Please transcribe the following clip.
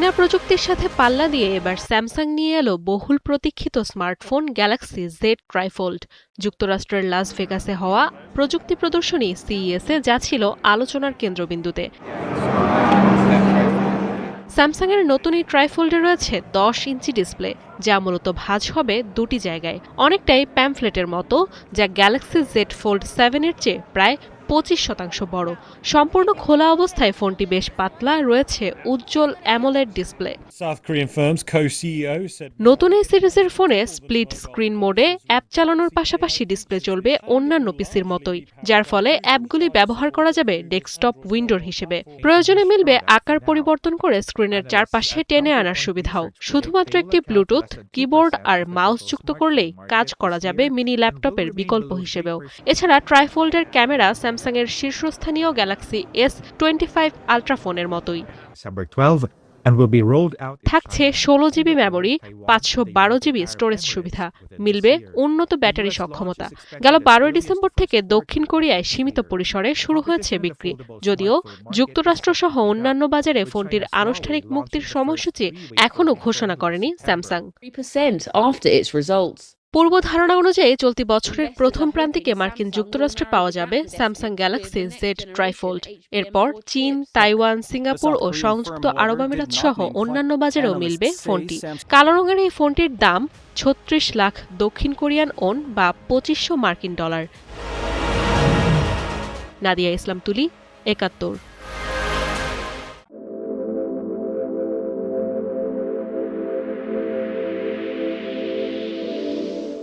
চীনা প্রযুক্তির সাথে পাল্লা দিয়ে এবার স্যামসাং নিয়ে এলো বহুল প্রতীক্ষিত স্মার্টফোন গ্যালাক্সি জেড ট্রাইফোল্ড। যুক্তরাষ্ট্রের লাস ভেগাসে হওয়া প্রযুক্তি প্রদর্শনী সিইএসে যা ছিল আলোচনার কেন্দ্রবিন্দুতে। স্যামসাংয়ের নতুন এই ট্রাইফোল্ডে রয়েছে 10 ইঞ্চি ডিসপ্লে, যা মূলত ভাঁজ হবে দুটি জায়গায়, অনেকটাই প্যামফ্লেটের মতো, যা গ্যালাক্সি জেড ফোল্ড 7 এর চেয়ে প্রায় 25% বড়। সম্পূর্ণ খোলা অবস্থায় ফোনটি বেশ পাতলা, রয়েছে উজ্জ্বল অ্যামোলেড ডিসপ্লে। নতুন এই সিরিজের ফোনে স্প্লিট স্ক্রিন মোডে অ্যাপ চালানোর পাশাপাশি ডিসপ্লে চলবে অন্যান্য পিসির মতোই, যার ফলে অ্যাপগুলি ব্যবহার করা যাবে ডেস্কটপ উইন্ডোর হিসেবে। প্রয়োজনে মিলবে আকার পরিবর্তন করে স্ক্রিনের চারপাশে টেনে আনার সুবিধাও। শুধুমাত্র একটি ব্লুটুথ, কিবোর্ড আর মাউস যুক্ত করলেই কাজ করা যাবে মিনি ল্যাপটপের বিকল্প হিসেবেও। এছাড়া ট্রাইফোল্ডের ক্যামেরা স্যামসাংয়ের শীর্ষস্থানীয় গ্যালাক্সি S25 আলট্রা ফোনের মতোই। থাকছে 16 জিবি মেমোরি, 512 জিবি স্টোরেজ সুবিধা, মিলবে উন্নত ব্যাটারি সক্ষমতা। গেল 12 ডিসেম্বর থেকে দক্ষিণ কোরিয়ায় সীমিত পরিসরে শুরু হয়েছে বিক্রি, যদিও যুক্তরাষ্ট্র সহ অন্যান্য বাজারে ফোনটির আনুষ্ঠানিক মুক্তির সময়সূচি এখনও ঘোষণা করেনি স্যামসাং। পূর্ব ধারণা অনুযায়ী চলতি বছরের প্রথম প্রান্তিকে মার্কিন যুক্তরাষ্ট্রে পাওয়া যাবে স্যামসাং গ্যালাক্সি জেড ট্রাইফোল্ড। এরপর চীন, তাইওয়ান, সিঙ্গাপুর ও সংযুক্ত আরব আমিরাত সহ অন্যান্য বাজারেও মিলবে ফোনটি। কালো রঙের এই ফোনটির দাম 36 লাখ দক্ষিণ কোরিয়ান ওন বা 2500 মার্কিন ডলার। নাদিয়া ইসলাম তুলি, ৭১।